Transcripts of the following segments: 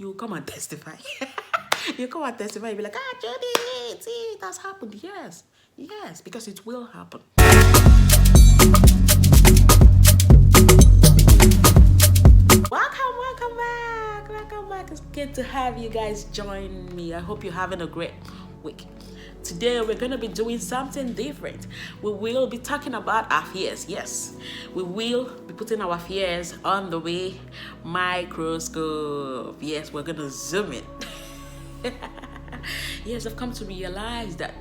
you come and testify. You come and testify, you'll be like, Judith, see, it has happened. Yes, because it will happen. Welcome back. It's good to have you guys join me. I hope you're having a great week. Today we're going to be doing something different. We will be talking about our fears. Yes, we will be putting our fears on the way microscope. Yes, we're going to zoom in. Yes, I've come to realize that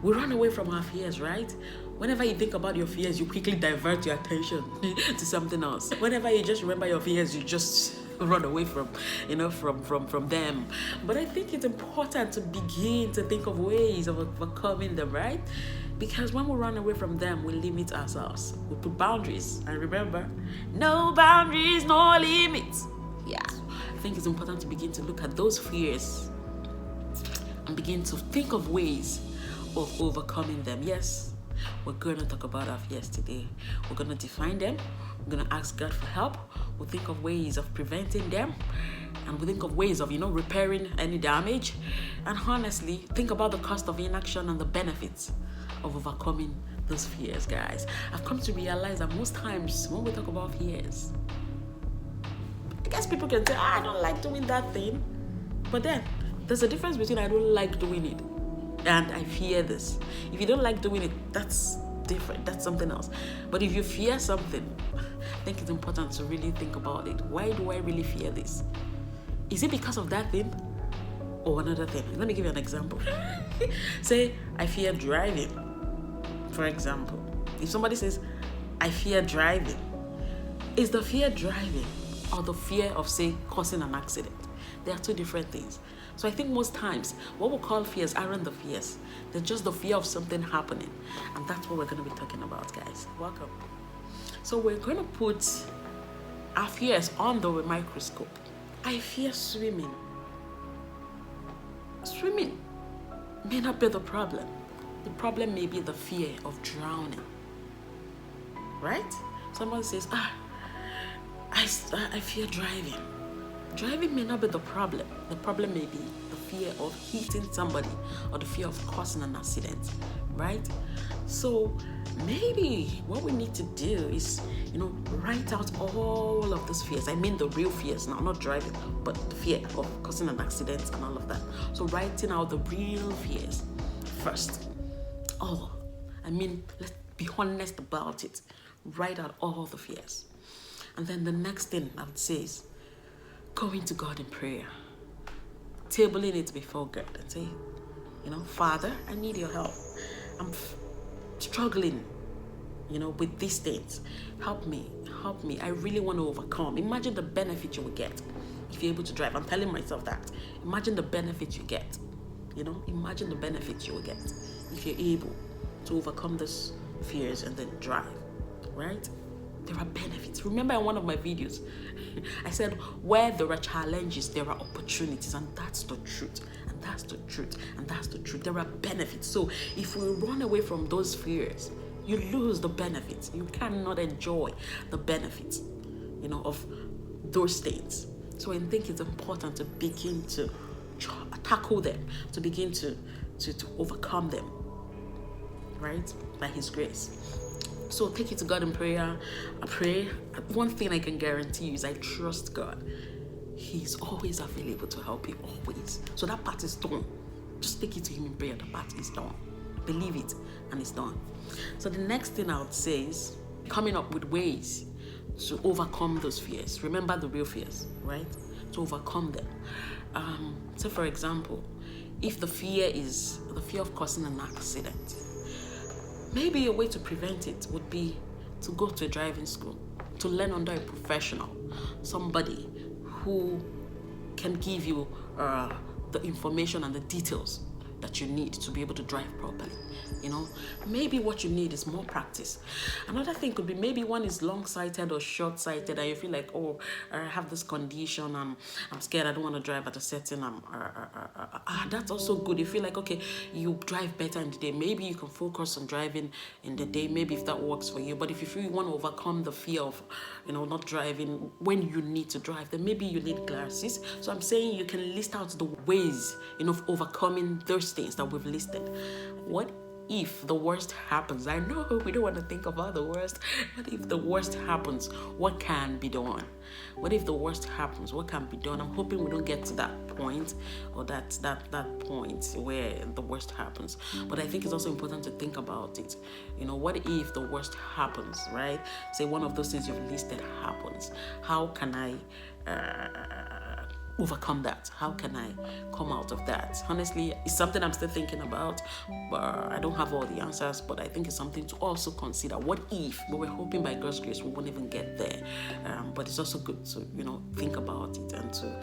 we run away from our fears, right? Whenever you think about your fears, you quickly divert your attention to something else. Whenever you just remember your fears, you just run away from them. But I think it's important to begin to think of ways of overcoming them, right? Because when we run away from them, we limit ourselves. We put boundaries. And remember, no boundaries, no limits. Yeah. I think it's important to begin to look at those fears and begin to think of ways of overcoming them. Yes, we're going to talk about our fears today. We're going to define them. We're going to ask God for help. We'll think of ways of preventing them. And we'll think of ways of, repairing any damage. And honestly, think about the cost of inaction and the benefits of overcoming those fears, guys. I've come to realize that most times when we talk about fears, I guess people can say, I don't like doing that thing. But then, there's a difference between I don't like doing it and I fear this. If you don't like doing it, that's different. That's something else. But if you fear something, I think it's important to really think about it. Why do I really fear this? Is it because of that thing or another thing? Let me give you an example. Say, I fear driving, for example. If somebody says, I fear driving, is the fear driving or the fear of, say, causing an accident? They are two different things. So I think most times, what we call fears aren't the fears. They're just the fear of something happening. And that's what we're going to be talking about, guys. Welcome. So we're going to put our fears under a microscope. I fear swimming. Swimming may not be the problem. The problem may be the fear of drowning. Right? Someone says, I fear driving. Driving may not be the problem. The problem may be the fear of hitting somebody or the fear of causing an accident, right? So maybe what we need to do is, write out all of those fears. I mean the real fears now, not driving, but the fear of causing an accident and all of that. So writing out the real fears first. Let's be honest about it. Write out all the fears. And then the next thing I would say is, going to God in prayer, tabling it before God and say, Father, I need your help. I'm struggling, with these things. Help me. I really want to overcome. Imagine the benefit you will get if you're able to drive. I'm telling myself that. Imagine the benefit you get. Imagine the benefit you will get if you're able to overcome those fears and then drive, right? There are benefits. Remember in one of my videos, I said, where there are challenges, there are opportunities, and that's the truth. And that's the truth. And that's the truth. There are benefits. So if we run away from those fears, you lose the benefits. You cannot enjoy the benefits, of those things. So I think it's important to begin to tackle them, to begin to overcome them, right? By His grace. So take it to God in prayer. I pray. One thing I can guarantee you is I trust God. He's always available to help you, always. So that part is done. Just take it to Him in prayer. The part is done. Believe it, and it's done. So the next thing I would say is coming up with ways to overcome those fears. Remember the real fears, right? To overcome them. So for example, if the fear is the fear of causing an accident, maybe a way to prevent it would be to go to a driving school, to learn under a professional, somebody who can give you the information and the details that you need to be able to drive properly. Maybe what you need is more practice. Another thing could be maybe one is long-sighted or short-sighted, and you feel like, oh, I have this condition, I'm scared, I don't want to drive at a certain that's also good. You feel like, okay, you drive better in the day, maybe you can focus on driving in the day, maybe if that works for you. But if you feel you want to overcome the fear of not driving when you need to drive, then maybe you need glasses. So I'm saying you can list out the ways of overcoming those things that we've listed. What if the worst happens? I know we don't want to think about the worst. What if the worst happens? What can be done? What if the worst happens? What can be done? I'm hoping we don't get to that point, or that point where the worst happens. But I think it's also important to think about it. What if the worst happens, right? Say one of those things you've listed happens. How can I overcome that? How can I come out of that? Honestly, it's something I'm still thinking about, but I don't have all the answers. But I think it's something to also consider. What if? But we're hoping by God's grace we won't even get there. But it's also good to think about it and to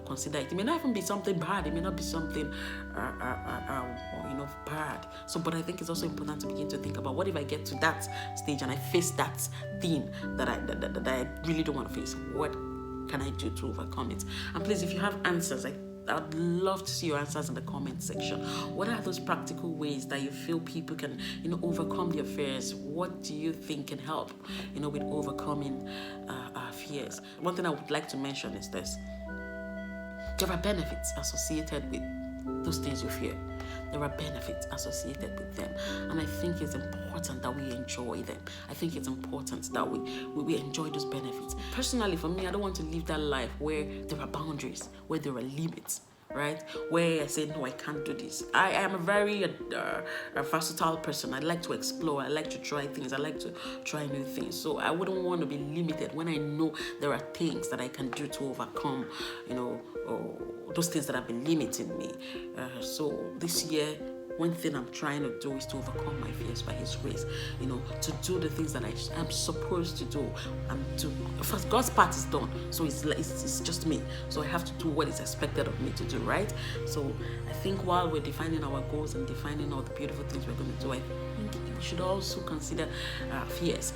consider it. It may not even be something bad. It may not be something bad. But I think it's also important to begin to think about, what if I get to that stage and I face that thing that I really don't want to face? What can I do to overcome it? And please, if you have answers, I'd love to see your answers in the comment section. What are those practical ways that you feel people can, overcome their fears? What do you think can help, with overcoming our fears? One thing I would like to mention is this: there are benefits associated with those things you fear. There are benefits associated with them, and I think it's important that we enjoy them. I think it's important that we enjoy those benefits. Personally, for me, I don't want to live that life where there are boundaries, where there are limits, right? Where I say, no, I can't do this. I am a very versatile person. I like to explore. I like to try things. I like to try new things. So I wouldn't want to be limited when I know there are things that I can do to overcome, those things that have been limiting me. So this year, one thing I'm trying to do is to overcome my fears by His grace, to do the things that I am supposed to do. First, God's part is done, so it's just me. So I have to do what is expected of me to do, right? So I think while we're defining our goals and defining all the beautiful things we're going to do, I think we should also consider our fears.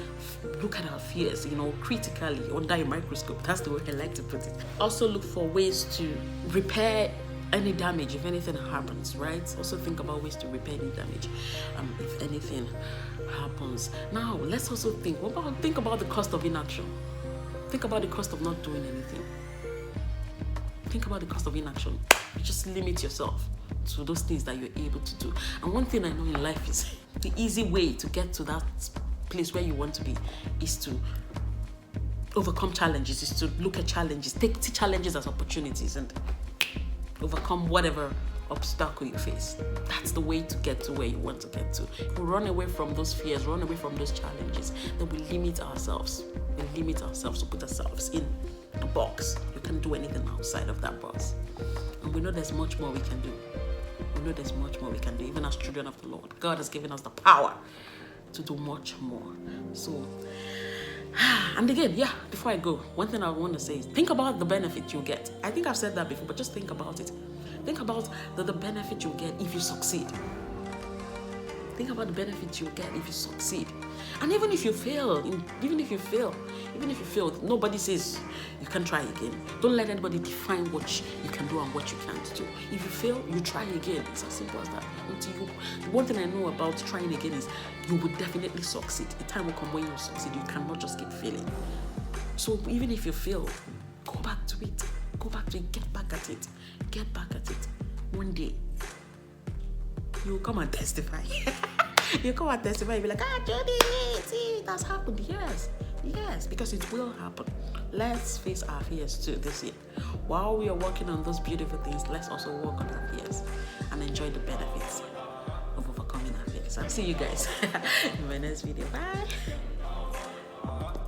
Look at our fears, critically, under a microscope. That's the way I like to put it. Also look for ways to repair any damage if anything happens, right? Also think about ways to repair any damage if anything happens. Now let's also think about the cost of inaction. Think about the cost of not doing anything. Think about the cost of inaction. Just limit yourself to those things that you're able to do. And one thing I know in life is the easy way to get to that place where you want to be is to overcome challenges, is to look at challenges, take challenges as opportunities and overcome whatever obstacle you face. That's the way to get to where you want to get to. If we run away from those fears, run away from those challenges, then we limit ourselves. We limit ourselves to put ourselves in a box. You can't do anything outside of that box. And we know there's much more we can do. Even as children of the Lord. God has given us the power to do much more. So, and again, before I go, one thing I want to say is think about the benefit you get. I think I've said that before, but just think about it. Think about the benefit you get if you succeed. Think about the benefit you get if you succeed. And even if you fail, nobody says you can try again. Don't let anybody define what you can do and what you can't do. If you fail, you try again. It's as simple as that. One thing I know about trying again is you will definitely succeed. The time will come when you succeed. You cannot just keep failing. So even if you fail, go back to it. Get back at it. One day, you'll come and testify. You'll come and testify and be like, Judith, see, that's happened. Yes, because it will happen. Let's face our fears too this year. While we are working on those beautiful things, let's also work on our fears and enjoy the benefits of overcoming our fears. I'll see you guys in my next video. Bye.